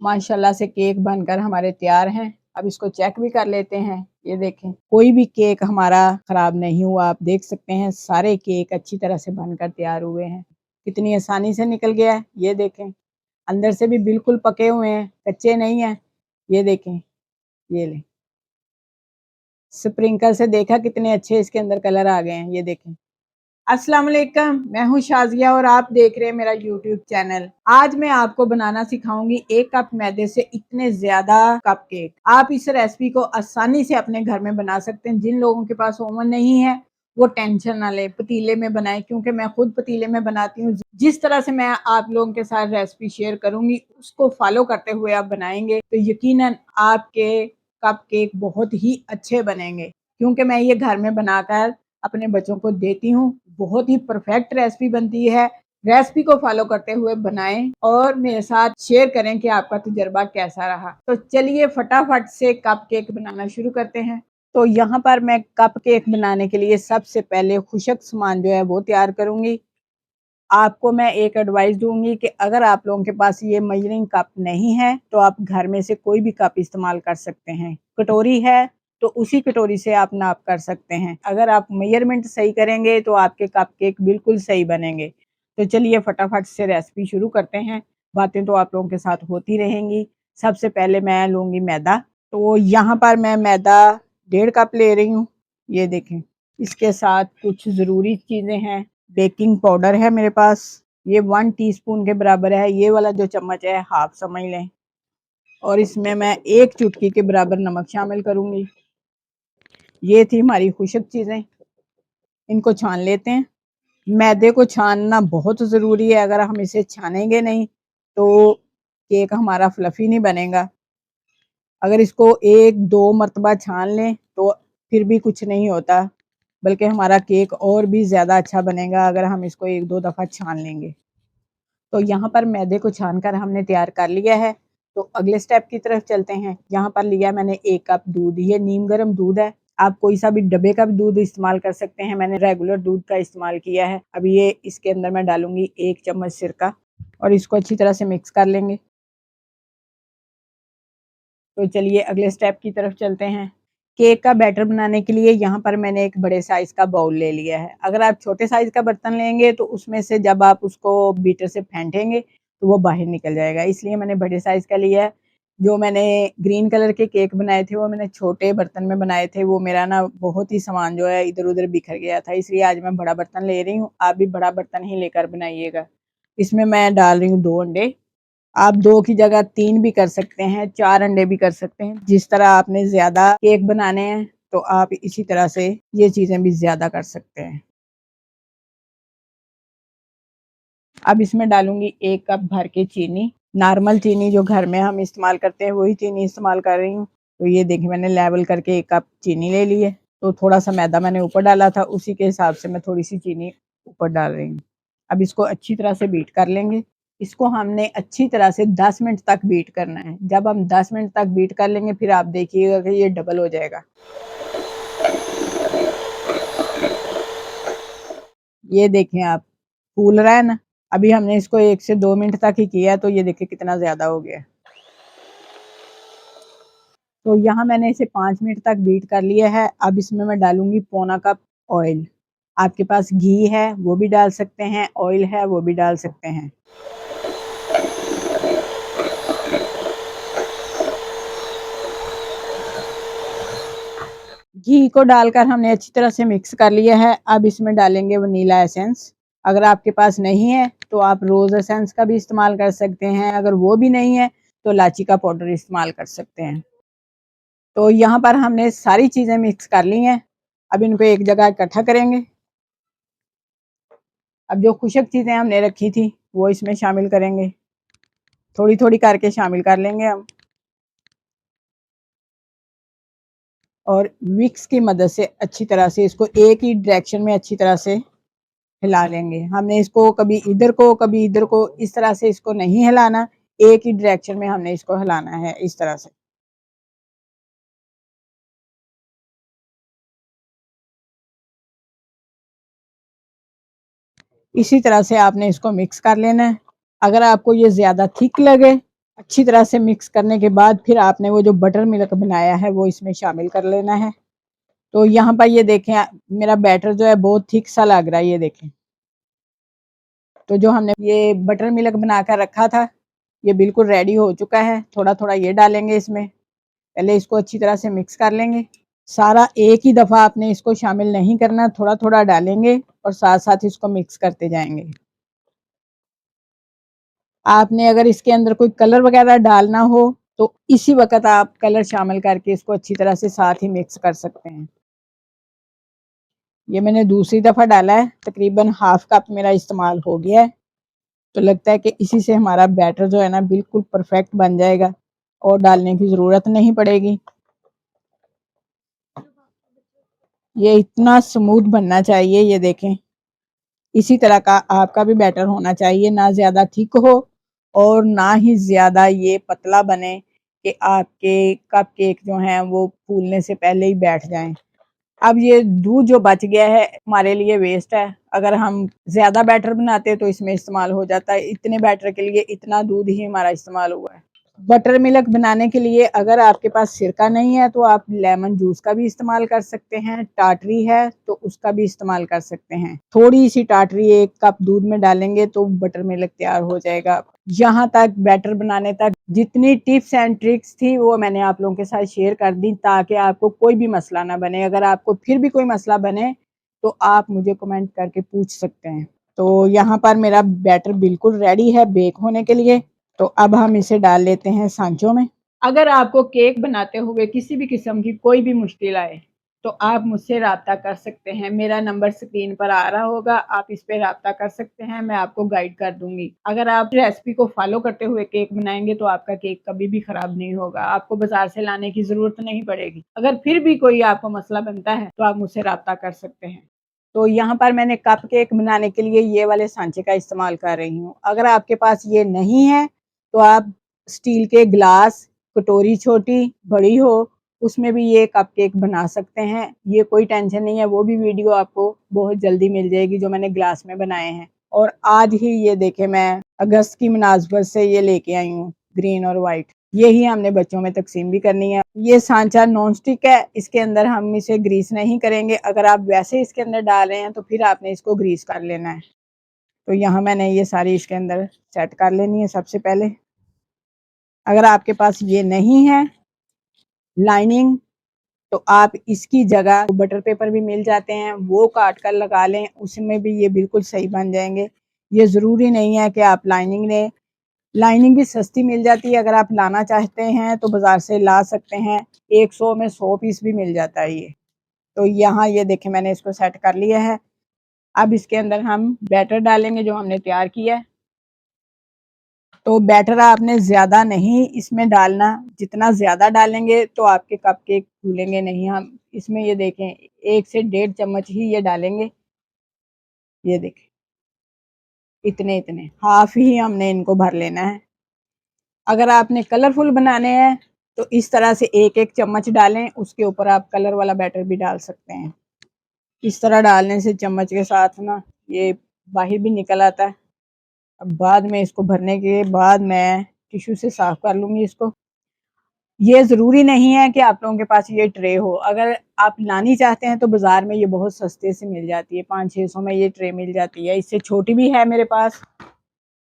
माशाल्लाह से केक बनकर हमारे तैयार हैं। अब इसको चेक भी कर लेते हैं। ये देखें, कोई भी केक हमारा खराब नहीं हुआ। आप देख सकते हैं सारे केक अच्छी तरह से बनकर तैयार हुए हैं। कितनी आसानी से निकल गया है। ये देखें, अंदर से भी बिल्कुल पके हुए हैं, कच्चे नहीं हैं। ये देखें, ये लें, स्प्रिंकल से देखा कितने अच्छे इसके अंदर कलर आ गए हैं। ये देखें। अस्सलाम वालेकुम, मैं हूँ शाजिया और आप देख रहे हैं मेरा यूट्यूब चैनल। आज मैं आपको बनाना सिखाऊंगी 1 कप मैदे से इतने ज्यादा कप केक। आप इस रेसिपी को आसानी से अपने घर में बना सकते हैं। जिन लोगों के पास ओवन नहीं है वो टेंशन ना ले, पतीले में बनाएं, क्योंकि मैं खुद पतीले में बनाती हूँ। जिस तरह से मैं आप लोगों के साथ रेसिपी शेयर करूंगी उसको फॉलो करते हुए आप बनाएंगे तो यकीनन आपके कप केक बहुत ही अच्छे बनेंगे, क्योंकि मैं ये घर में बनाकर अपने बच्चों को देती हूँ। बहुत ही परफेक्ट रेसिपी बनती है। रेसिपी को फॉलो करते हुए बनाएं और मेरे साथ शेयर करें कि आपका तजुर्बा कैसा रहा। तो चलिए फटाफट से कप केक बनाना शुरू करते हैं। तो यहाँ पर मैं कप केक बनाने के लिए सबसे पहले खुशक सामान जो है वो तैयार करूंगी। आपको मैं एक एडवाइस दूंगी कि अगर आप लोगों के पास ये मेजरिंग कप नहीं है तो आप घर में से कोई भी कप इस्तेमाल कर सकते हैं। कटोरी है तो उसी कटोरी से आप नाप कर सकते हैं। अगर आप मेजरमेंट सही करेंगे तो आपके कप केक बिल्कुल सही बनेंगे। तो चलिए फटाफट से रेसिपी शुरू करते हैं। बातें तो आप लोगों के साथ होती रहेंगी। सबसे पहले मैं लूँगी मैदा। तो यहाँ पर मैं मैदा 1.5 कप ले रही हूँ। ये देखें, इसके साथ कुछ ज़रूरी चीज़ें हैं। बेकिंग पाउडर है मेरे पास, ये 1 टीस्पून के बराबर है। ये वाला जो चम्मच है हाफ समझ लें। और इसमें मैं 1 चुटकी के बराबर नमक शामिल करूंगी। ये थी हमारी खुशक चीज़ें, इनको छान लेते हैं। मैदे को छानना बहुत ज़रूरी है। अगर हम इसे छानेंगे नहीं तो केक हमारा फ्लफी नहीं बनेगा। अगर इसको 1-2 मरतबा छान लें तो फिर भी कुछ नहीं होता, बल्कि हमारा केक और भी ज़्यादा अच्छा बनेगा अगर हम इसको 1-2 दफ़ा छान लेंगे। तो यहाँ पर मैदे को छानकर हमने तैयार कर लिया है। तो अगले स्टेप की तरफ चलते हैं। यहाँ पर लिया मैंने 1 कप दूध। ये नीम गर्म दूध है। आप कोई सा भी डब्बे का भी दूध इस्तेमाल कर सकते हैं। मैंने रेगुलर दूध का इस्तेमाल किया है। अब ये इसके अंदर मैं डालूंगी 1 चम्मच सिरका और इसको अच्छी तरह से मिक्स कर लेंगे। तो चलिए अगले स्टेप की तरफ चलते हैं। केक का बैटर बनाने के लिए यहाँ पर मैंने एक बड़े साइज का बाउल ले लिया है। अगर आप छोटे साइज का बर्तन लेंगे तो उसमें से जब आप उसको बीटर से फेंटेंगे तो वो बाहर निकल जाएगा, इसलिए मैंने बड़े साइज का लिया है। जो मैंने ग्रीन कलर के केक बनाए थे वो मैंने छोटे बर्तन में बनाए थे। वो मेरा ना बहुत ही सामान जो है इधर उधर बिखर गया था, इसलिए आज मैं बड़ा बर्तन ले रही हूँ। आप भी बड़ा बर्तन ही लेकर बनाइएगा। इसमें मैं डाल रही हूँ 2 अंडे। आप 2 की जगह 3 भी कर सकते हैं, 4 अंडे भी कर सकते हैं। जिस तरह आपने ज्यादा केक बनाने हैं तो आप इसी तरह से ये चीजें भी ज्यादा कर सकते हैं। अब इसमें डालूंगी 1 कप भर के चीनी। नॉर्मल चीनी जो घर में हम इस्तेमाल करते हैं वही चीनी इस्तेमाल कर रही हूँ। तो ये देखिए मैंने लेवल करके 1 कप चीनी ले ली है। तो थोड़ा सा मैदा मैंने ऊपर डाला था, उसी के हिसाब से मैं थोड़ी सी चीनी ऊपर डाल रही हूँ। अब इसको अच्छी तरह से बीट कर लेंगे। इसको हमने अच्छी तरह से 10 मिनट तक बीट करना है। जब हम 10 मिनट तक बीट कर लेंगे फिर आप देखिएगा कि ये डबल हो जाएगा। ये देखें आप, फूल रहा है ना। अभी हमने इसको 1 से 2 मिनट तक ही किया है तो ये देखिए कितना ज्यादा हो गया। तो यहाँ मैंने इसे 5 मिनट तक बीट कर लिया है। अब इसमें मैं डालूंगी पौना कप ऑयल। आपके पास घी है वो भी डाल सकते हैं, ऑयल है वो भी डाल सकते हैं। घी को डालकर हमने अच्छी तरह से मिक्स कर लिया है। अब इसमें डालेंगे वनीला एसेंस। अगर आपके पास नहीं है तो आप रोज एसेंस का भी इस्तेमाल कर सकते हैं। अगर वो भी नहीं है तो इलायची का पाउडर इस्तेमाल कर सकते हैं। तो यहाँ पर हमने सारी चीजें मिक्स कर ली हैं। अब इनको एक जगह इकट्ठा करेंगे। अब जो खुशक चीजें हमने रखी थी वो इसमें शामिल करेंगे। थोड़ी थोड़ी करके शामिल कर लेंगे हम और विक्स की मदद से अच्छी तरह से इसको एक ही डायरेक्शन में अच्छी तरह से हिला लेंगे। हमने इसको कभी इधर को कभी इधर को इस तरह से इसको नहीं हिलाना, एक ही डायरेक्शन में हमने इसको हिलाना है इस तरह से। इसी तरह से आपने इसको मिक्स कर लेना है। अगर आपको ये ज्यादा थिक लगे अच्छी तरह से मिक्स करने के बाद फिर आपने वो जो बटर मिल्क बनाया है वो इसमें शामिल कर लेना है। तो यहाँ पर ये देखें, मेरा बैटर जो है बहुत थिक सा लग रहा है, ये देखें। तो जो हमने ये बटर मिल्क बनाकर रखा था ये बिल्कुल रेडी हो चुका है। थोड़ा थोड़ा ये डालेंगे इसमें, पहले इसको अच्छी तरह से मिक्स कर लेंगे। सारा एक ही दफ़ा आपने इसको शामिल नहीं करना, थोड़ा थोड़ा डालेंगे और साथ साथ इसको मिक्स करते जाएंगे। आपने अगर इसके अंदर कोई कलर वगैरह डालना हो तो इसी वक्त आप कलर शामिल करके इसको अच्छी तरह से साथ ही मिक्स कर सकते हैं। ये मैंने दूसरी दफ़ा डाला है, तकरीबन हाफ कप मेरा इस्तेमाल हो गया है। तो लगता है कि इसी से हमारा बैटर जो है ना बिल्कुल परफेक्ट बन जाएगा और डालने की ज़रूरत नहीं पड़ेगी। ये इतना स्मूथ बनना चाहिए, ये देखें। इसी तरह का आपका भी बैटर होना चाहिए, ना ज़्यादा थिक हो और ना ही ज़्यादा ये पतला बने कि आपके कप केक जो हैं वो फूलने से पहले ही बैठ जाएं। अब ये दूध जो बच गया है हमारे लिए वेस्ट है। अगर हम ज़्यादा बैटर बनाते तो इसमें इस्तेमाल हो जाता है। इतने बैटर के लिए इतना दूध ही हमारा इस्तेमाल हुआ है। बटर मिल्क बनाने के लिए अगर आपके पास सिरका नहीं है तो आप लेमन जूस का भी इस्तेमाल कर सकते हैं। टाटरी है तो उसका भी इस्तेमाल कर सकते हैं। थोड़ी सी टाटरी एक कप दूध में डालेंगे तो बटर मिल्क तैयार हो जाएगा। यहाँ तक बैटर बनाने तक जितनी टिप्स एंड ट्रिक्स थी वो मैंने आप लोगों के साथ शेयर कर दी ताकि आपको कोई भी मसला ना बने। अगर आपको फिर भी कोई मसला बने तो आप मुझे कमेंट करके पूछ सकते हैं। तो यहाँ पर मेरा बैटर बिल्कुल रेडी है बेक होने के लिए। तो अब हम इसे डाल लेते हैं सांचों में। अगर आपको केक बनाते हुए किसी भी किस्म की कोई भी मुश्किल आए तो आप मुझसे रब्ता कर सकते हैं। मेरा नंबर स्क्रीन पर आ रहा होगा, आप इस पे रब्ता कर सकते हैं, मैं आपको गाइड कर दूंगी। अगर आप रेसिपी को फॉलो करते हुए केक बनाएंगे तो आपका केक कभी भी खराब नहीं होगा, आपको बाजार से लाने की जरूरत नहीं पड़ेगी। अगर फिर भी कोई आपको मसला बनता है तो आप मुझसे रब्ता कर सकते हैं। तो यहाँ पर मैंने कप केक बनाने के लिए ये वाले सांचे का इस्तेमाल कर रही हूँ। अगर आपके पास ये नहीं है तो आप स्टील के गिलास, कटोरी छोटी बड़ी हो उसमें भी ये कप केक बना सकते हैं। ये कोई टेंशन नहीं है, वो भी वीडियो आपको बहुत जल्दी मिल जाएगी जो मैंने ग्लास में बनाए हैं। और आज ही ये देखे मैं अगस्त की मुनासबत से ये लेके आई हूँ ग्रीन और वाइट। यही हमने बच्चों में तकसीम भी करनी है। ये सांचा नॉन स्टिक है, इसके अंदर हम इसे ग्रीस नहीं करेंगे। अगर आप वैसे इसके अंदर डाल रहे हैं तो फिर आपने इसको ग्रीस कर लेना है। तो यहाँ मैंने ये सारी इसके अंदर सेट कर लेनी है। सबसे पहले अगर आपके पास ये नहीं है लाइनिंग तो आप इसकी जगह बटर पेपर भी मिल जाते हैं वो काट कर लगा लें, उसमें भी ये बिल्कुल सही बन जाएंगे। ये ज़रूरी नहीं है कि आप लाइनिंग लें, लाइनिंग भी सस्ती मिल जाती है। अगर आप लाना चाहते हैं तो बाज़ार से ला सकते हैं, 100 में 100 पीस भी मिल जाता है ये। तो यहाँ ये देखें मैंने इसको सेट कर लिया है। अब इसके अंदर हम बैटर डालेंगे जो हमने तैयार किया है। तो बैटर आपने ज़्यादा नहीं इसमें डालना, जितना ज़्यादा डालेंगे तो आपके कप केक फूलेंगे नहीं। हम इसमें ये देखें 1 से 1.5 चम्मच ही ये डालेंगे। ये देखें इतने इतने हाफ ही हमने इनको भर लेना है। अगर आपने कलरफुल बनाने हैं तो इस तरह से एक एक चम्मच डालें, उसके ऊपर आप कलर वाला बैटर भी डाल सकते हैं। इस तरह डालने से चम्मच के साथ ना ये बाहर भी निकल आता है। अब बाद में इसको भरने के बाद मैं टिश्यू से साफ कर लूँगी इसको। ये ज़रूरी नहीं है कि आप लोगों के पास ये ट्रे हो, अगर आप लानी चाहते हैं तो बाज़ार में ये बहुत सस्ते से मिल जाती है, 500-600 में ये ट्रे मिल जाती है। इससे छोटी भी है मेरे पास।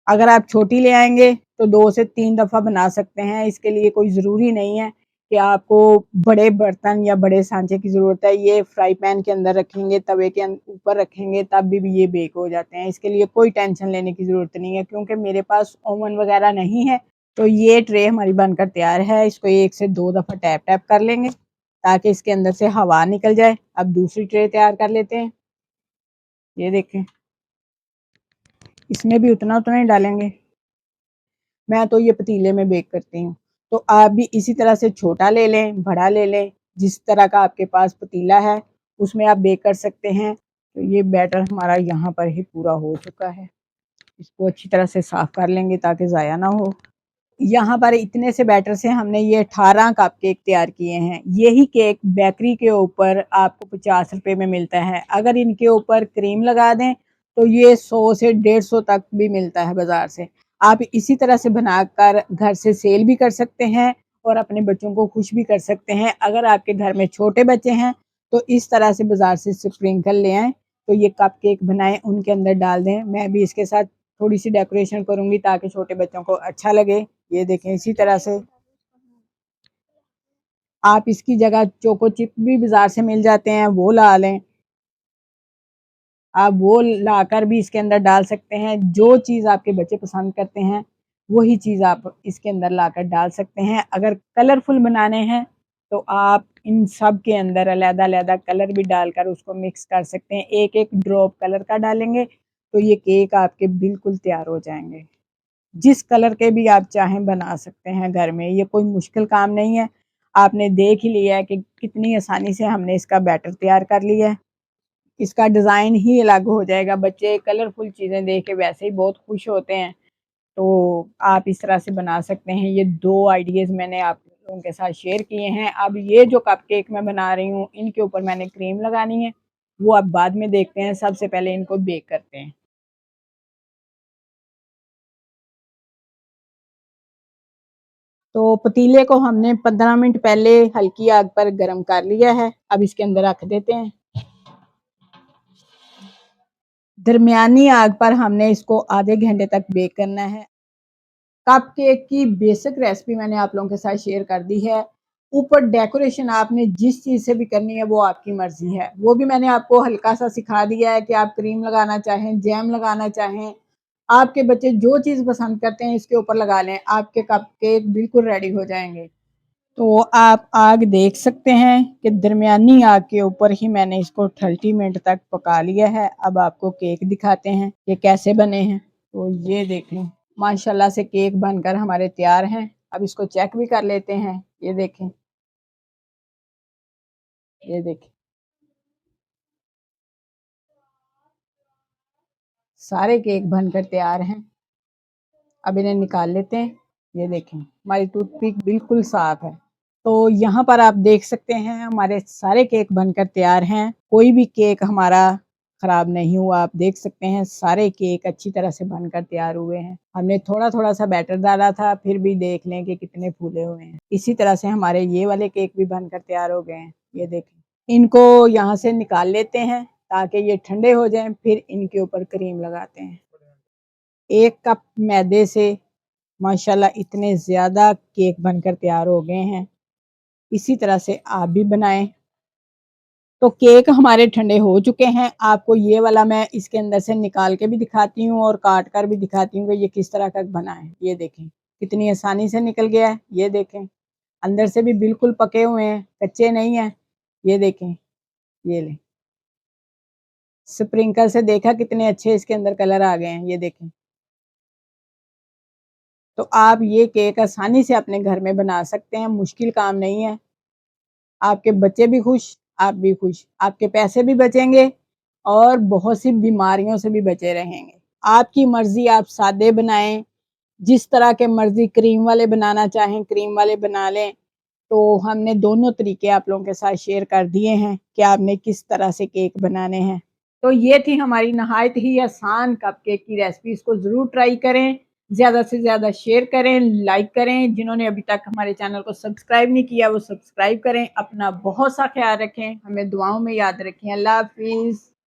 अगर आप छोटी ले आएंगे तो 2 से 3 दफ़ा बना सकते हैं। इसके लिए कोई ज़रूरी नहीं है कि आपको बड़े बर्तन या बड़े सांचे की ज़रूरत है। ये फ्राई पैन के अंदर रखेंगे, तवे के ऊपर रखेंगे तब भी ये बेक हो जाते हैं। इसके लिए कोई टेंशन लेने की ज़रूरत नहीं है क्योंकि मेरे पास ओवन वगैरह नहीं है। तो ये ट्रे हमारी बनकर तैयार है। इसको 1 से 2 दफ़ा टैप टैप कर लेंगे ताकि इसके अंदर से हवा निकल जाए। अब दूसरी ट्रे तैयार कर लेते हैं। ये देखें इसमें भी उतना उतना ही डालेंगे। मैं तो ये पतीले में बेक करती हूँ। तो आप भी इसी तरह से छोटा ले लें, बड़ा ले लें, जिस तरह का आपके पास पतीला है उसमें आप बेक कर सकते हैं। तो ये बैटर हमारा यहाँ पर ही पूरा हो चुका है। इसको अच्छी तरह से साफ कर लेंगे ताकि ज़ाया ना हो। यहाँ पर इतने से बैटर से हमने ये 18 कप केक तैयार किए हैं। यही केक बेकरी के ऊपर आपको 50 रुपए में मिलता है। अगर इनके ऊपर क्रीम लगा दें तो ये 100 से 150 तक भी मिलता है बाजार से। आप इसी तरह से बनाकर घर से सेल भी कर सकते हैं और अपने बच्चों को खुश भी कर सकते हैं। अगर आपके घर में छोटे बच्चे हैं तो इस तरह से बाजार से स्प्रिंकल ले आएं, तो ये कप केक बनाएं, उनके अंदर डाल दें। मैं भी इसके साथ थोड़ी सी डेकोरेशन करूंगी ताकि छोटे बच्चों को अच्छा लगे। ये देखें, इसी तरह से आप इसकी जगह चोको चिप भी बाजार से मिल जाते हैं, वो ला लें। आप वो लाकर भी इसके अंदर डाल सकते हैं। जो चीज़ आपके बच्चे पसंद करते हैं वही चीज़ आप इसके अंदर लाकर डाल सकते हैं। अगर कलरफुल बनाने हैं तो आप इन सब के अंदर अलग-अलग कलर भी डालकर उसको मिक्स कर सकते हैं। एक एक ड्रॉप कलर का डालेंगे तो ये केक आपके बिल्कुल तैयार हो जाएंगे। जिस कलर के भी आप चाहें बना सकते हैं घर में, ये कोई मुश्किल काम नहीं है। आपने देख ही लिया है कि कितनी आसानी से हमने इसका बैटर तैयार कर लिया है। इसका डिज़ाइन ही अलग हो जाएगा। बच्चे कलरफुल चीज़ें देख के वैसे ही बहुत खुश होते हैं, तो आप इस तरह से बना सकते हैं। ये 2 आइडियाज़ मैंने आप लोगों के साथ शेयर किए हैं। अब ये जो कपकेक मैं बना रही हूँ, इनके ऊपर मैंने क्रीम लगानी है, वो आप बाद में देखते हैं। सबसे पहले इनको बेक करते हैं। तो पतीले को हमने 15 मिनट पहले हल्की आग पर गरम कर लिया है। अब इसके अंदर रख देते हैं। दरमियानी आग पर हमने इसको आधे घंटे तक बेक करना है। कप केक की बेसिक रेसिपी मैंने आप लोगों के साथ शेयर कर दी है। ऊपर डेकोरेशन आपने जिस चीज़ से भी करनी है वो आपकी मर्ज़ी है। वो भी मैंने आपको हल्का सा सिखा दिया है कि आप क्रीम लगाना चाहें, जैम लगाना चाहें, आपके बच्चे जो चीज़ पसंद करते हैं इसके ऊपर लगा लें, आपके कप केक बिल्कुल रेडी हो जाएँगे। तो आप आग देख सकते हैं कि दरमियानी आग के ऊपर ही मैंने इसको 30 मिनट तक पका लिया है। अब आपको केक दिखाते हैं कि कैसे बने हैं। तो ये देखें, माशाल्लाह से केक बनकर हमारे तैयार हैं। अब इसको चेक भी कर लेते हैं। ये देखें, ये देखें, सारे केक बनकर तैयार हैं। अब इन्हें निकाल लेते हैं। ये देखें, हमारी टूथपिक बिल्कुल साफ है। तो यहाँ पर आप देख सकते हैं हमारे सारे केक बनकर तैयार हैं। कोई भी केक हमारा खराब नहीं हुआ। आप देख सकते हैं सारे केक अच्छी तरह से बनकर तैयार हुए हैं। हमने थोड़ा-थोड़ा सा बैटर डाला था, फिर भी देख लें कि कितने फूले हुए हैं। इसी तरह से हमारे ये वाले केक भी बनकर तैयार हो गए हैं। ये देखें। इनको यहाँ से निकाल लेते हैं ताकि ये ठंडे हो जाएँ, फिर इनके ऊपर क्रीम लगाते हैं। 1 कप मैदे से माशाल्लाह इतने ज़्यादा केक बनकर तैयार हो गए हैं। इसी तरह से आप भी बनाएं। तो केक हमारे ठंडे हो चुके हैं। आपको ये वाला मैं इसके अंदर से निकाल के भी दिखाती हूँ और काट कर भी दिखाती हूँ कि ये किस तरह का बना है। ये देखें, कितनी आसानी से निकल गया है। ये देखें, अंदर से भी बिल्कुल पके हुए हैं, कच्चे नहीं हैं। ये देखें, ये लें, स्प्रिंकल से देखा कितने अच्छे इसके अंदर कलर आ गए हैं। ये देखें। तो आप ये केक आसानी से अपने घर में बना सकते हैं, मुश्किल काम नहीं है। आपके बच्चे भी खुश, आप भी खुश, आपके पैसे भी बचेंगे और बहुत सी बीमारियों से भी बचे रहेंगे। आपकी मर्ज़ी, आप सादे बनाएँ, जिस तरह के मर्ज़ी क्रीम वाले बनाना चाहें, क्रीम वाले बना लें। तो हमने दोनों तरीके आप लोगों के साथ शेयर कर दिए हैं कि आपने किस तरह से केक बनाने हैं। तो ये थी हमारी नहायत ही आसान कपकेक की रेसिपी। इसको ज़रूर ट्राई करें, ज़्यादा से ज़्यादा शेयर करें, लाइक करें। जिन्होंने अभी तक हमारे चैनल को सब्सक्राइब नहीं किया वो सब्सक्राइब करें। अपना बहुत सा ख्याल रखें, हमें दुआओं में याद रखें। अल्लाह हाफ़िज़।